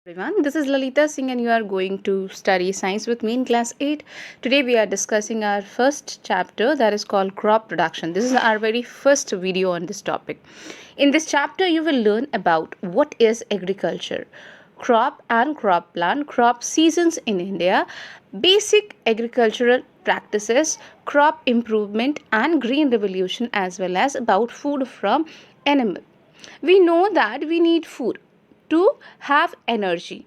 Everyone, this is Lalita Singh, and you are going to study science with me in class 8. Today, we are discussing our first chapter that is called crop production. This is our very first video on this topic. In this chapter, you will learn about what is agriculture, crop and crop plant, crop seasons in India, basic agricultural practices, crop improvement, and green revolution, as well as about food from animal. We know that we need food to have energy,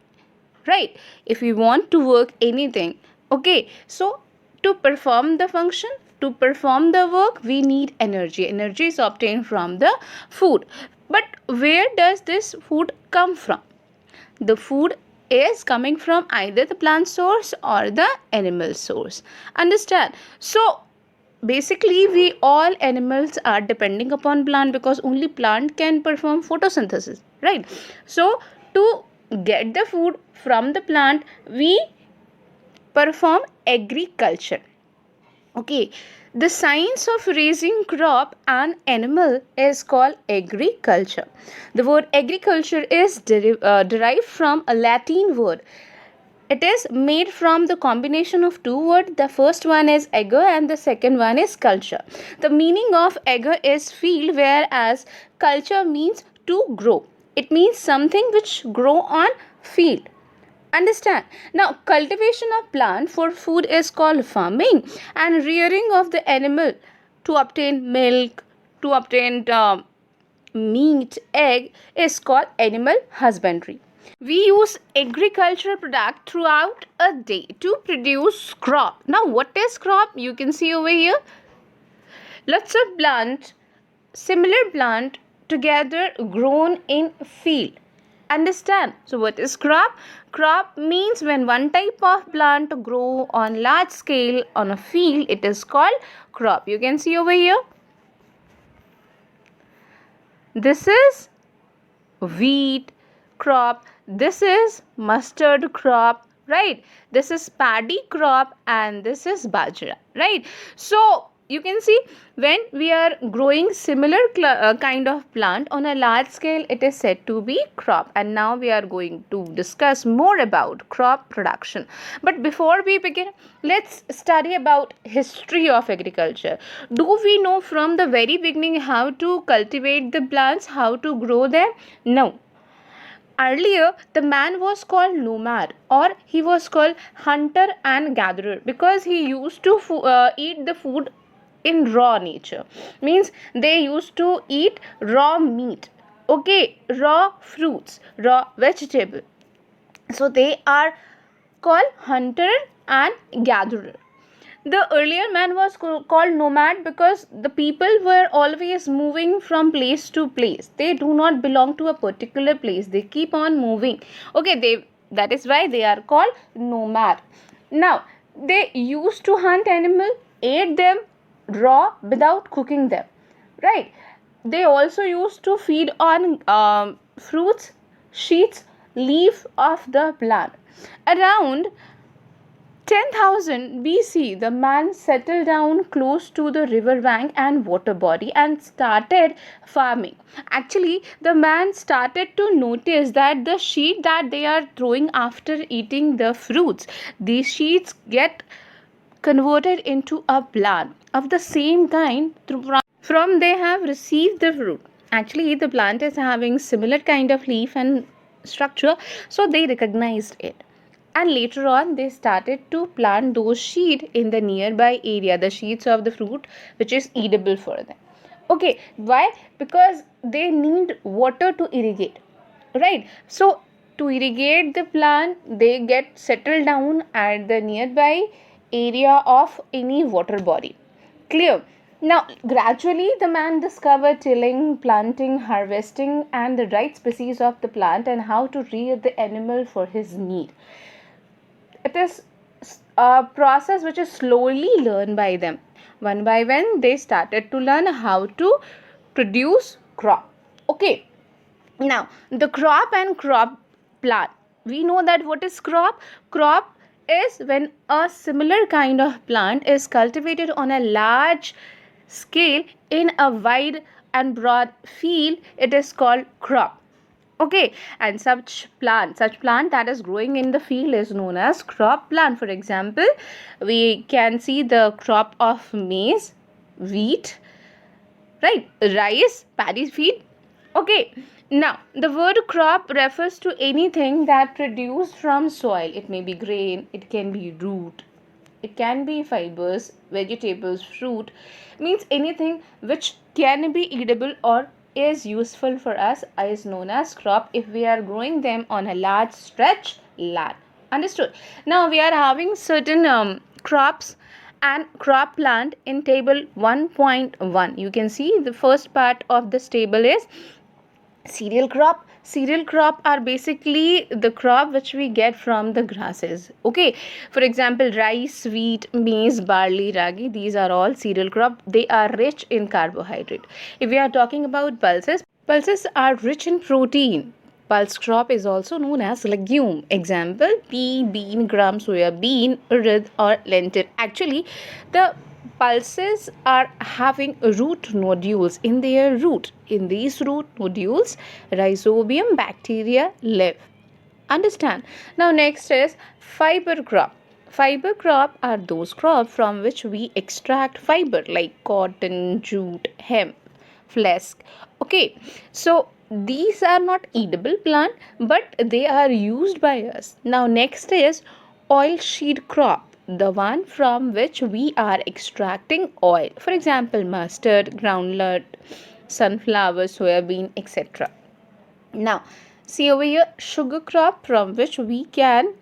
right? If we want to work anything, okay, so to perform the function, to perform the work, we need energy is obtained from the food. But where does this food come from? The food is coming from either the plant source or the animal source. Understand? So basically we all animals are depending upon plant because only plant can perform photosynthesis, right? So to get the food from the plant, we perform agriculture. Okay, the science of raising crop and animal is called agriculture. The word agriculture is derived from a Latin word. It is made from the combination of two words. The first one is ager and the second one is culture. The meaning of ager is field, whereas culture means to grow. It means something which grow on field. Understand? Now, cultivation of plant for food is called farming, and rearing of the animal to obtain milk, to obtain meat, egg is called animal husbandry. We use agricultural product throughout a day to produce crop. Now, what is crop? You can see over here. Lots of plant, similar plant together grown in field. Understand? So, what is crop? Crop means when one type of plant grow on large scale on a field, it is called crop. You can see over here. This is wheat crop, this is mustard crop, right? This is paddy crop, and this is bajra, right? So you can see when we are growing similar kind of plant on a large scale, it is said to be crop. And now we are going to discuss more about crop production. But before we begin, let's study about history of agriculture. Do we know from the very beginning how to cultivate the plants, how to grow them? No. Earlier, the man was called nomad, or he was called hunter and gatherer, because he used to eat the food in raw nature. Means they used to eat raw meat, okay, raw fruits, raw vegetable. So they are called hunter and gatherer. The earlier man was called nomad because the people were always moving from place to place. They do not belong to a particular place. They keep on moving. Okay, that is why they are called nomad. Now, they used to hunt animal, ate them raw without cooking them. Right? They also used to feed on fruits, seeds, leaf of the plant. Around 10,000 BC, the man settled down close to the river bank and water body and started farming. Actually, the man started to notice that the seed that they are throwing after eating the fruits, these seeds get converted into a plant of the same kind from they have received the fruit. Actually, the plant is having similar kind of leaf and structure, so they recognized it. And later on, they started to plant those seeds in the nearby area, the seeds of the fruit which is edible for them. Okay, why? Because they need water to irrigate, right? So to irrigate the plant, they get settled down at the nearby area of any water body. Clear? Now, gradually, the man discovered tilling, planting, harvesting, and the right species of the plant and how to rear the animal for his need. It is a process which is slowly learned by them. One by one, they started to learn how to produce crop. Okay. Now, the crop and crop plant. We know that what is crop? Crop is when a similar kind of plant is cultivated on a large scale in a wide and broad field. It is called crop. Okay, and such plant that is growing in the field is known as crop plant. For example, we can see the crop of maize, wheat, right, rice, paddy feed. Okay, now the word crop refers to anything that produced from soil. It may be grain, it can be root, it can be fibers, vegetables, fruit, means anything which can be eatable or is useful for us is known as crop if we are growing them on a large stretch land. Understood? Now we are having certain crops and crop plant in table 1.1. You can see the first part of this table is cereal crop. Cereal crop are basically the crop which we get from the grasses. Okay, for example, rice, wheat, maize, barley, ragi, these are all cereal crop. They are rich in carbohydrate. If we are talking about pulses are rich in protein. Pulse crop is also known as legume. Example, pea, bean, gram, soya bean, urad or lentil. Actually, the pulses are having root nodules in their root. In these root nodules, rhizobium bacteria live. Understand? Now next is fiber crop. Fiber crop are those crops from which we extract fiber like cotton, jute, hemp, flax. Okay, so these are not edible plant but they are used by us. Now next is oilseed crop, the one from which we are extracting oil. For example, mustard, groundnut, sunflower, soybean, etc. Now, see over here, sugar crop from which we can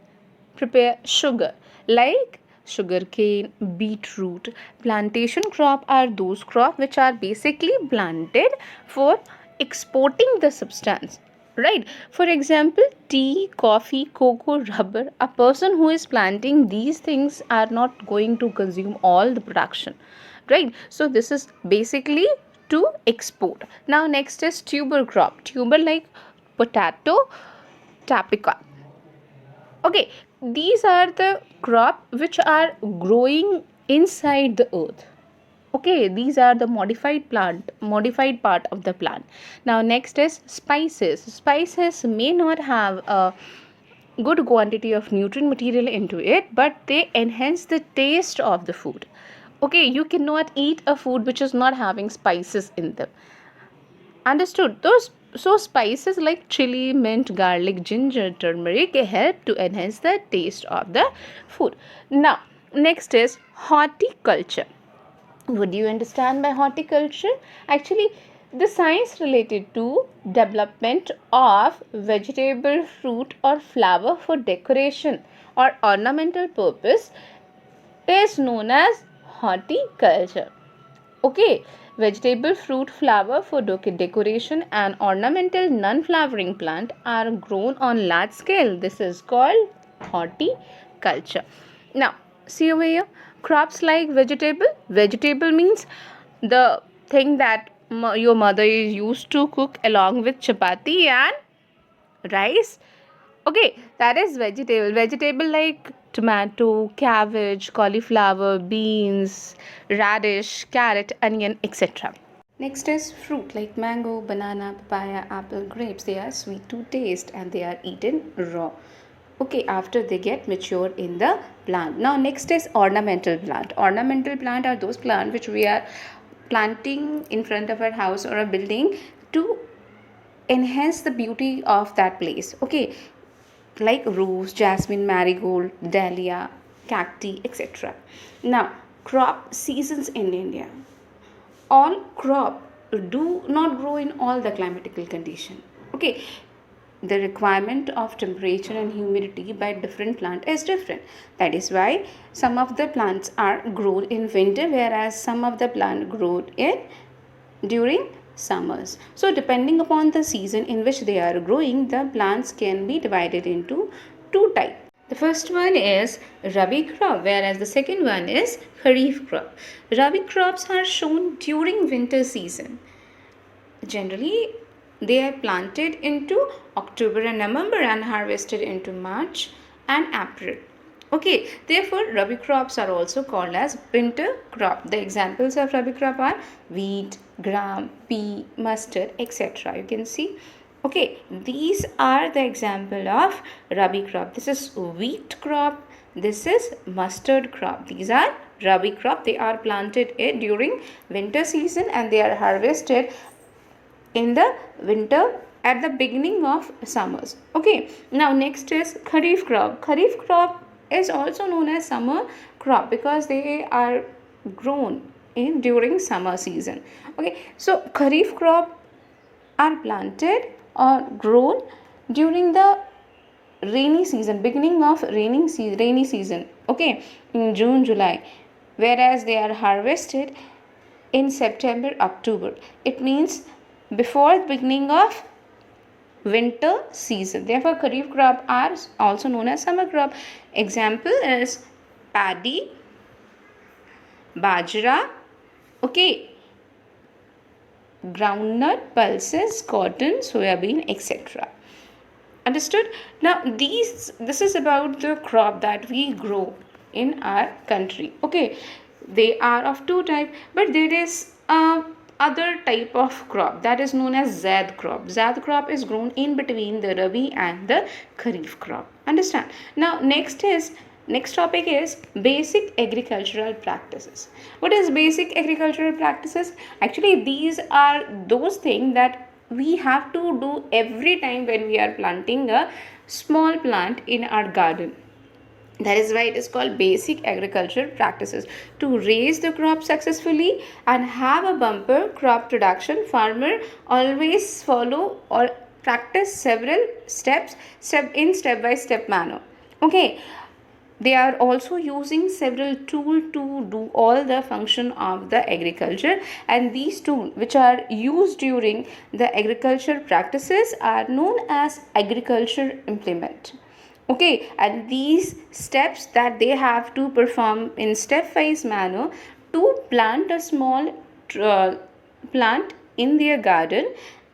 prepare sugar like sugarcane, beetroot. Plantation crop are those crops which are basically planted for exporting the substance. Right. For example, tea, coffee, cocoa, rubber. A person who is planting these things are not going to consume all the production. Right. So this is basically to export. Now next is tuber crop. Tuber like potato, tapioca. Okay, these are the crop which are growing inside the earth. Okay, these are the modified part of the plant. Now next is spices. Spices may not have a good quantity of nutrient material into it, but they enhance the taste of the food. Okay, you cannot eat a food which is not having spices in them. Understood? Those so spices like chili, mint, garlic, ginger, turmeric help to enhance the taste of the food. Now, next is horticulture. What do you understand by horticulture? Actually, the science related to development of vegetable, fruit or flower for decoration or ornamental purpose is known as horticulture. Okay, vegetable, fruit, flower for decoration and ornamental non-flowering plant are grown on large scale. This is called horticulture. Now, see over here, crops like vegetable. Vegetable means the thing that your mother is used to cook along with chapati and rice. Okay, that is vegetable. Vegetable like tomato, cabbage, cauliflower, beans, radish, carrot, onion, etc. Next is fruit like mango, banana, papaya, apple, grapes. They are sweet to taste and they are eaten raw. Okay, after they get mature in the plant. Now next is ornamental plant. Ornamental plant are those plants which we are planting in front of our house or a building to enhance the beauty of that place. Okay, like rose, jasmine, marigold, dahlia, cacti, etc. Now, crop seasons in India. All crop do not grow in all the climatical condition. Okay, the requirement of temperature and humidity by different plant is different. That is why some of the plants are grown in winter, whereas some of the plant grown in during summers. So depending upon the season in which they are growing, the plants can be divided into two types. The first one is Rabi crop, whereas the second one is Kharif crop. Rabi crops are shown during winter season. Generally, they are planted into October and November and harvested into March and April. Okay, therefore Rabi crops are also called as winter crop. The examples of Rabi crop are wheat, gram, pea, mustard, etc. You can see Okay, these are the example of rabi crop. This is wheat crop. This is mustard crop. These are rabi crop. They are planted during winter season and they are harvested in the winter at the beginning of summers. Okay, now next is kharif crop. Kharif crop is also known as summer crop because they are grown in during summer season. Okay, so kharif crop are planted or grown during the rainy season, beginning of rainy season, okay, in June, July, whereas they are harvested in September, October. It means before the beginning of winter season. Therefore, kharif crop are also known as summer crop. Example is paddy, bajra, okay, groundnut, pulses, cotton, soybean, etc. Understood? Now this is about the crop that we grow in our country. Okay, they are of two type, but there is a other type of crop that is known as zaid crop. Zaid crop is grown in between the rabi and the kharif crop. Understand? Now next topic is basic agricultural practices. What is basic agricultural practices? Actually, these are those things that we have to do every time when we are planting a small plant in our garden. That is why it is called basic agricultural practices. To raise the crop successfully and have a bumper crop production, farmer always follow or practice several steps step by step manner. Okay, they are also using several tools to do all the function of the agriculture, and these tools which are used during the agriculture practices are known as agriculture implement. Okay, and these steps that they have to perform in stepwise manner to plant a small plant in their garden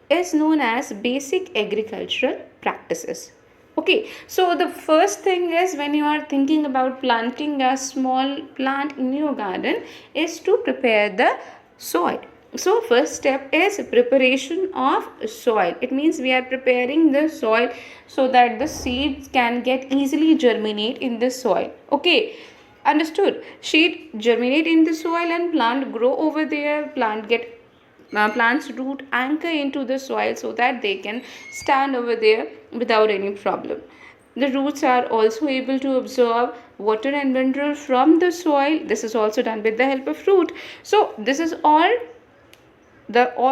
is known as basic agricultural practices. Okay, so the first thing is when you are thinking about planting a small plant in your garden is to prepare the soil. So first step is preparation of soil. It means we are preparing the soil so that the seeds can get easily germinate in the soil. Okay, understood? Seed germinate in the soil and plant grow over there. Plants root anchor into the soil so that they can stand over there without any problem. The roots are also able to absorb water and mineral from the soil. This is also done with the help of root. So this is all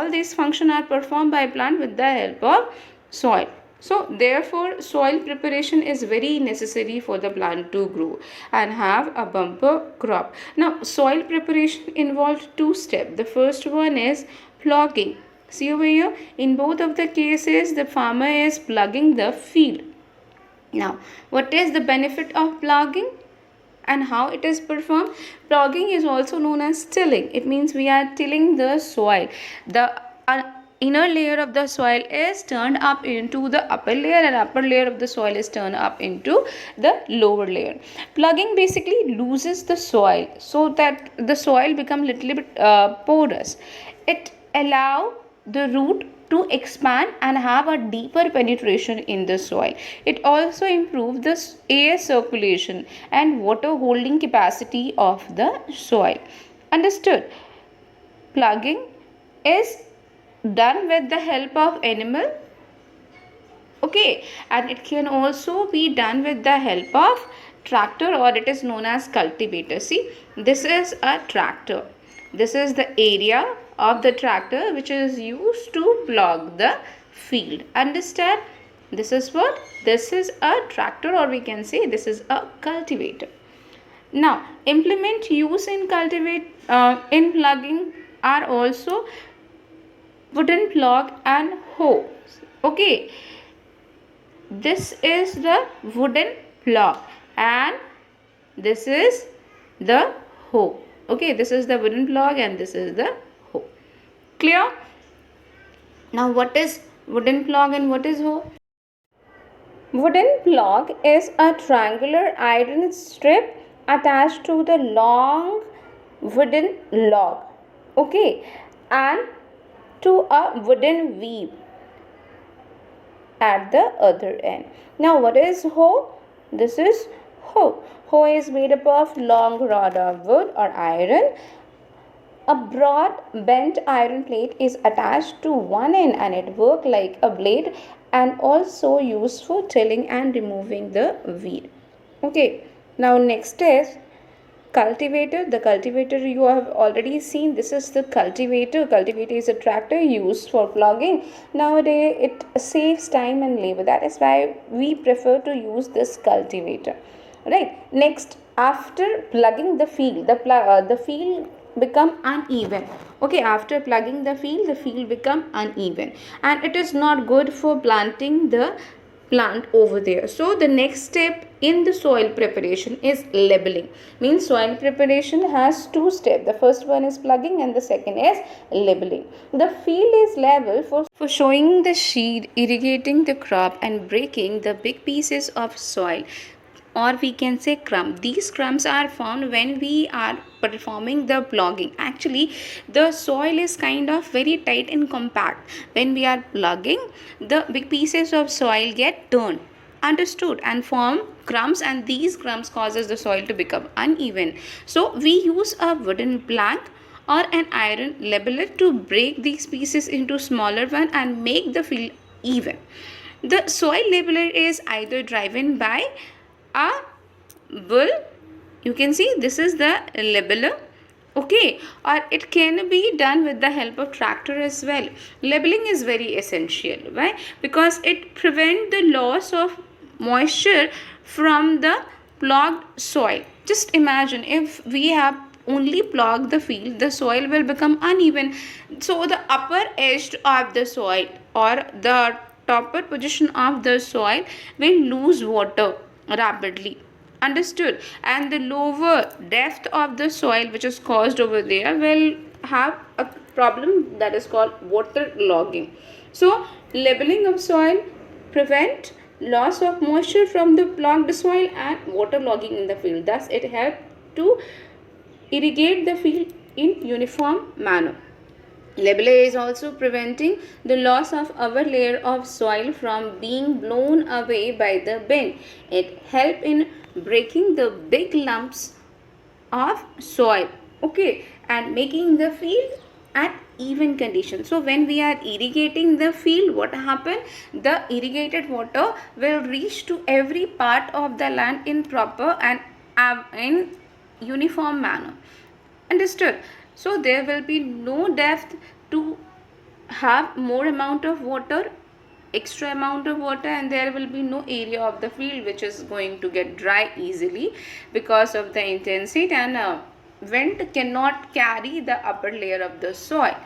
these functions are performed by plant with the help of soil. So therefore soil preparation is very necessary for the plant to grow and have a bumper crop. Now soil preparation involves two steps. The first one is plugging. See over here, in both of the cases the farmer is plugging the field. Now what is the benefit of plugging and how it is performed? Plugging is also known as tilling. It means we are tilling the soil. The inner layer of the soil is turned up into the upper layer and upper layer of the soil is turned up into the lower layer. Plugging basically loosens the soil so that the soil become little bit porous. It allow the root to expand and have a deeper penetration in the soil. It also improves the air circulation and water holding capacity of the soil. Understood? Plugging is done with the help of animal. Okay, and it can also be done with the help of tractor, or it is known as cultivator. See, this is a tractor. This is the area of the tractor which is used to plug the field. Understand? This is what? This is a tractor, or we can say this is a cultivator. Now, implement used in in plugging are also wooden plug and hoe. Okay, this is the wooden plug and this is the hoe. Okay, this is the wooden plug and this is the hoe. Clear? Now what is wooden plug and what is hoe? Wooden plug is a triangular iron strip attached to the long wooden log. Okay, and to a wooden weave. at the other end. Now what is hoe? This is hoe. Hoe is made up of long rod of wood or iron. A broad bent iron plate is attached to one end and it works like a blade and also used for tilling and removing the weed. Okay, now next is cultivator. The cultivator you have already seen. This is the cultivator. Cultivator is a tractor used for ploughing. Nowadays it saves time and labor. That is why we prefer to use this cultivator. Right. Next, after plugging the field, the field become uneven. Okay, after plugging the field become uneven, and it is not good for planting the plant over there. So the next step in the soil preparation is leveling. Means soil preparation has two steps. The first one is plugging and the second is leveling. The field is level for showing the seed, irrigating the crop and breaking the big pieces of soil, or we can say crumb. These crumbs are found when we are performing the plugging. Actually, the soil is kind of very tight and compact. When we are plugging, the big pieces of soil get turned, understood, and form crumbs, and these crumbs causes the soil to become uneven. So we use a wooden plank or an iron leveler to break these pieces into smaller one and make the field even. The soil leveler is either driven by a bull, you can see this is the leveler, okay, or it can be done with the help of tractor as well. Leveling is very essential. Why? Because it prevents the loss of moisture from the plugged soil. Just imagine if we have only plugged the field, the soil will become uneven. So the upper edge of the soil or the topper position of the soil will lose water rapidly, understood, and the lower depth of the soil which is caused over there will have a problem that is called water logging. So leveling of soil prevent loss of moisture from the plugged soil and water logging in the field. Thus it helps to irrigate the field in uniform manner. Leveler is also preventing the loss of our layer of soil from being blown away by the wind. It helps in breaking the big lumps of soil, okay, and making the field at even condition. So when we are irrigating the field, what happen? The irrigated water will reach to every part of the land in proper and in uniform manner, understood. So there will be no depth to have more amount of water, extra amount of water, and there will be no area of the field which is going to get dry easily because of the intensity, and wind cannot carry the upper layer of the soil.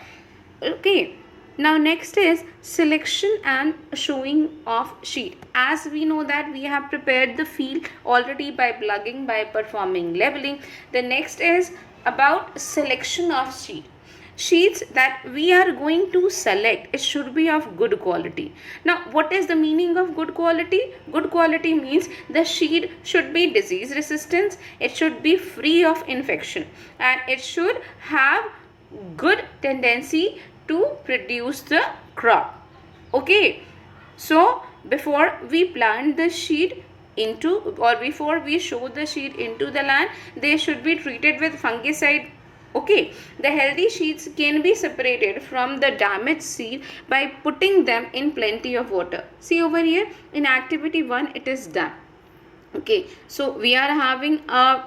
Okay, now next is selection and showing of sheet. As we know that we have prepared the field already by plugging, by performing leveling. The next is about selection of sheet. Sheets that we are going to select, it should be of good quality. Now what is the meaning of good quality? Good quality means the sheet should be disease resistant, it should be free of infection, and it should have good tendency to produce the crop. Okay, so before we plant the seed into, or before we show the seed into the land, they should be treated with fungicide. Okay, the healthy seeds can be separated from the damaged seed by putting them in plenty of water. See over here in activity 1 it is done. Okay, so we are having a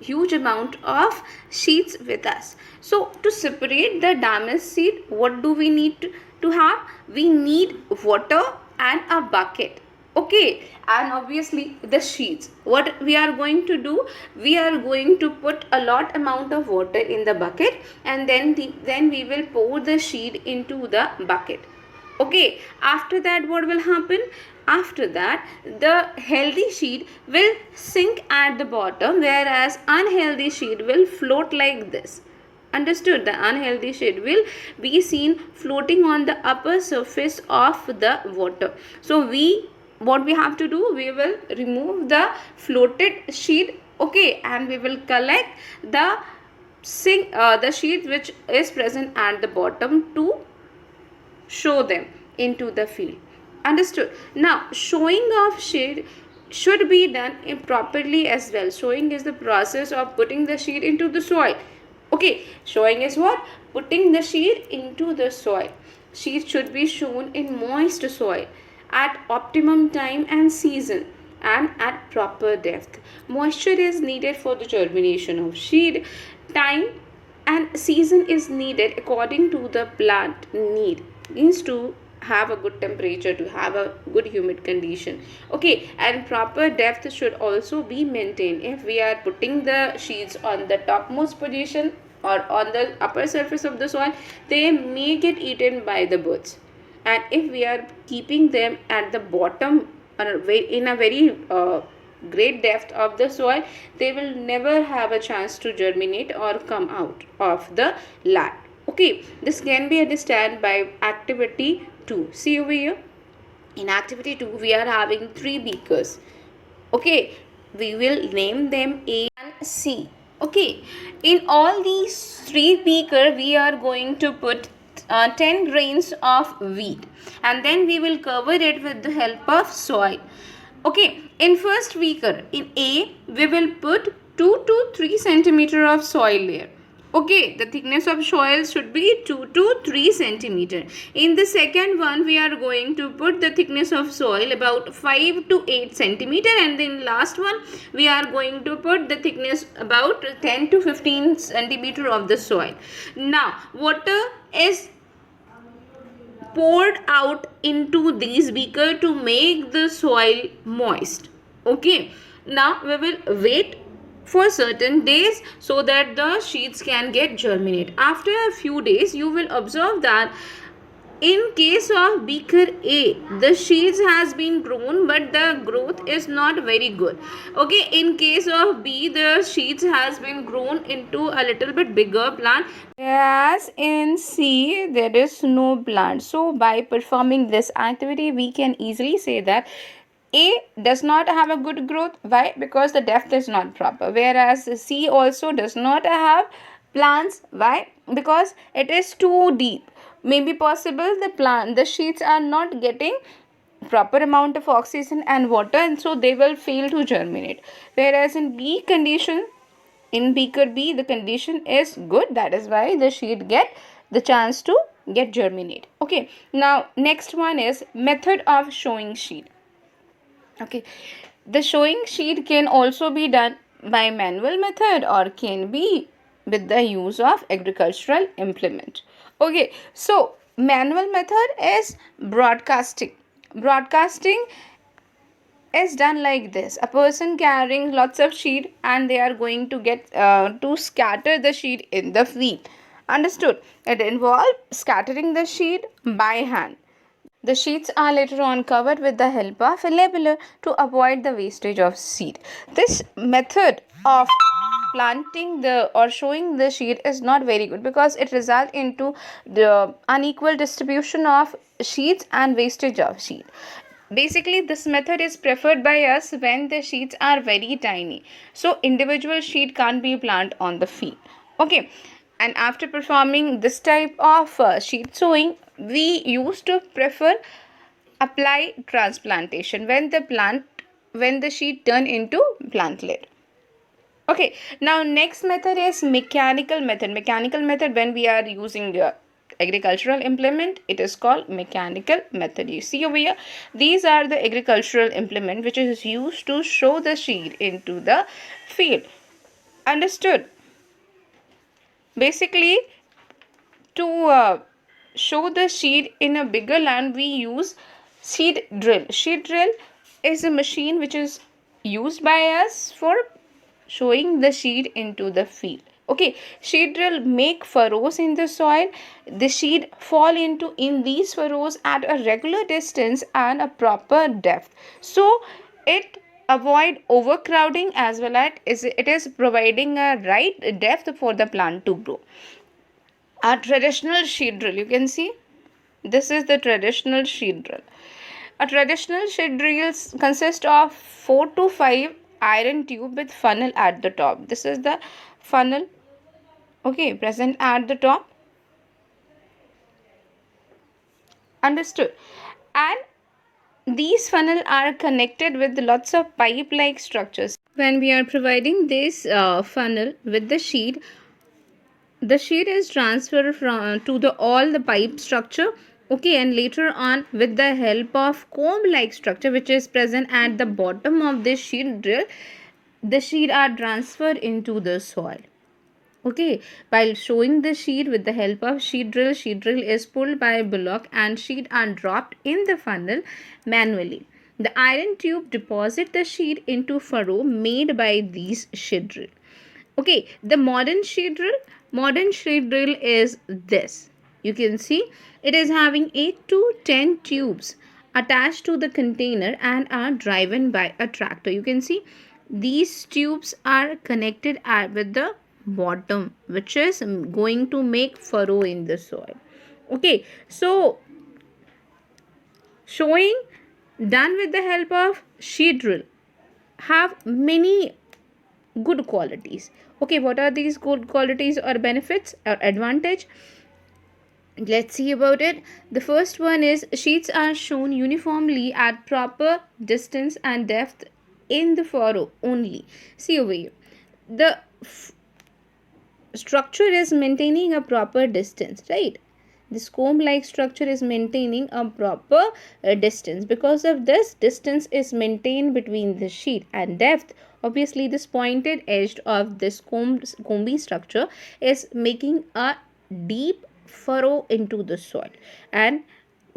huge amount of seeds with us. So to separate the damaged seed, what do we need to have? We need water and a bucket. Okay, and obviously the seeds. What we are going to do? We are going to put a lot amount of water in the bucket, and then we will pour the seed into the bucket. Okay, after that what will happen? After that the healthy seed will sink at the bottom, whereas unhealthy seed will float like this. Understood? The unhealthy seed will be seen floating on the upper surface of the water. So what we have to do? We will remove the floated seed, okay, and we will collect the seed which is present at the bottom to show them into the field. Understood. Now, showing of seed should be done improperly as well. Sowing is the process of putting the seed into the soil. Okay, showing is what? Putting the seed into the soil. Seed should be sown in moist soil at optimum time and season and at proper depth. Moisture is needed for the germination of seed. Time and season is needed according to the plant need. Means to have a good temperature, to have a good humid condition. Okay, and proper depth should also be maintained. If we are putting the seeds on the topmost position or on the upper surface of the soil, they may get eaten by the birds. And if we are keeping them at the bottom in a very great depth of the soil, they will never have a chance to germinate or come out of the land. Okay, this can be understood by activity 2. See over here, in activity 2 we are having 3 beakers. Okay, we will name them A and C. Okay, in all these 3 beaker we are going to put 10 grains of wheat, and then we will cover it with the help of soil. Okay, in first beaker, in A, we will put 2 to 3 centimeter of soil layer. Okay, the thickness of soil should be 2 to 3 centimeter. In the second one, we are going to put the thickness of soil about 5 to 8 centimeter, and then last one, we are going to put the thickness about 10 to 15 centimeter of the soil. Now, water is poured out into these beaker to make the soil moist. Okay, now we will wait for certain days so that the seeds can get germinate. After a few days, you will observe that in case of beaker A, the seeds has been grown but the growth is not very good. Okay, in case of B, the seeds has been grown into a little bit bigger plant, whereas in C there is no plant. So by performing this activity, we can easily say that A does not have a good growth. Why? Because the depth is not proper. Whereas C also does not have plants. Why? Because it is too deep. Maybe possible the seeds are not getting proper amount of oxygen and water, and so they will fail to germinate. Whereas in B condition, in beaker B, the condition is good. That is why the seed get the chance to get germinate. Okay. Now next one is method of showing seed. Okay, the showing seed can also be done by manual method or can be with the use of agricultural implement. Okay, so manual method is broadcasting. Broadcasting is done like this: a person carrying lots of seed and they are going to get to scatter the seed in the field. Understood? It involves scattering the seed by hand. The sheets are later on covered with the help of a labeler to avoid the wastage of seed. This method of planting the or showing the seed is not very good because it results into the unequal distribution of seeds and wastage of seed. Basically, this method is preferred by us when the seeds are very tiny. So, individual seed can't be planted on the field. Okay, and after performing this type of seed sowing, we used to prefer apply transplantation when the seed turn into plantlet. Okay, now next method is mechanical method. Mechanical method, when we are using the agricultural implement, it is called mechanical method. You see over here, these are the agricultural implement which is used to show the seed into the field. Understood? Basically, to show the seed in a bigger land, we use seed drill. Seed drill is a machine which is used by us for showing the seed into the field. Okay, seed drill make furrows in the soil. The seed fall into in these furrows at a regular distance and a proper depth. So it avoid overcrowding as well as it is providing a right depth for the plant to grow. A traditional seed drill, you can see this is the traditional seed drill. A traditional seed drill consists of 4 to 5 iron tube with funnel at the top. This is the funnel, okay, present at the top. Understood? And these funnel are connected with lots of pipe-like structures. When we are providing this funnel with the sheet is transferred from to the all the pipe structure. Okay, and later on with the help of comb like structure which is present at the bottom of this sheet drill, the sheet are transferred into the soil. Okay, while showing the sheet with the help of sheet drill is pulled by a bullock and sheet are dropped in the funnel manually. The iron tube deposit the sheet into furrow made by these sheet drill. Okay, the modern sheet drill is this. You can see it is having 8 to 10 tubes attached to the container and are driven by a tractor. You can see these tubes are connected with the bottom, which is going to make furrow in the soil. Okay, so showing done with the help of sheet drill have many good qualities. Okay, what are these good qualities or benefits or advantage? Let's see about it. The first one is sheets are shown uniformly at proper distance and depth in the furrow only. See over here, the structure is maintaining a proper distance, right? This comb like structure is maintaining a proper distance. Because of this, distance is maintained between the sheet and depth. Obviously this pointed edge of this comby structure is making a deep furrow into the soil, and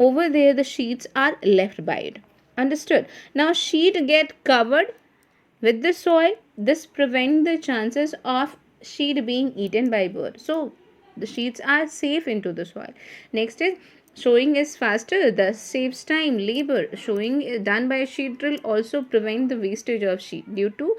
over there the sheets are left by it. Understood? Now sheet get covered with the soil. This prevents the chances of sheet being eaten by birds. So the sheets are safe into the soil. Next is sowing is faster, thus saves time, labor. Sowing is done by sheet drill also prevent the wastage of sheet due to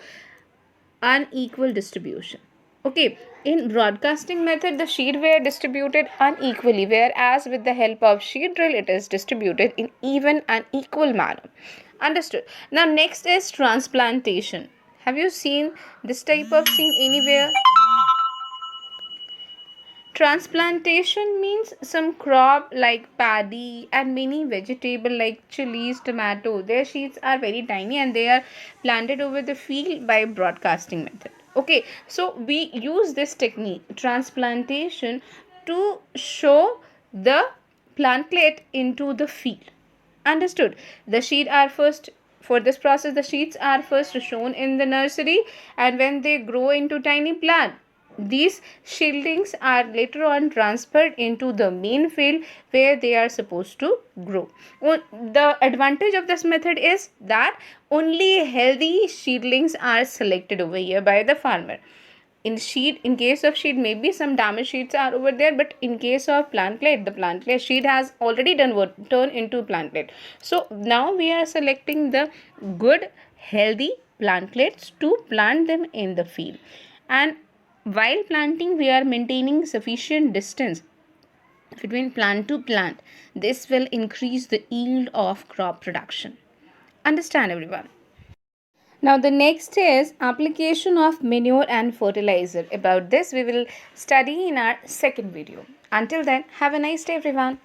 unequal distribution. Okay, in broadcasting method the sheet were distributed unequally, whereas with the help of sheet drill it is distributed in even and equal manner. Understood? Now next is transplantation. Have you seen this type of scene anywhere? Transplantation means some crop like paddy and many vegetable like chilies, tomato. Their seeds are very tiny and they are planted over the field by broadcasting method. Okay, so we use this technique, transplantation, to show the plantlet into the field. Understood? The seed are first for this process the seeds are first shown in the nursery, and when they grow into tiny plant, these seedlings are later on transferred into the main field where they are supposed to grow. The advantage of this method is that only healthy seedlings are selected over here by the farmer. In case of sheet, maybe some damaged sheets are over there, but in case of plantlet, the plantlet sheet has already turned into plantlet. So now we are selecting the good healthy plantlets to plant them in the field, and while planting we are maintaining sufficient distance between plant to plant. This will increase the yield of crop production. Understand, everyone? Now the next is application of manure and fertilizer. About this we will study in our second video. Until then, have a nice day, everyone.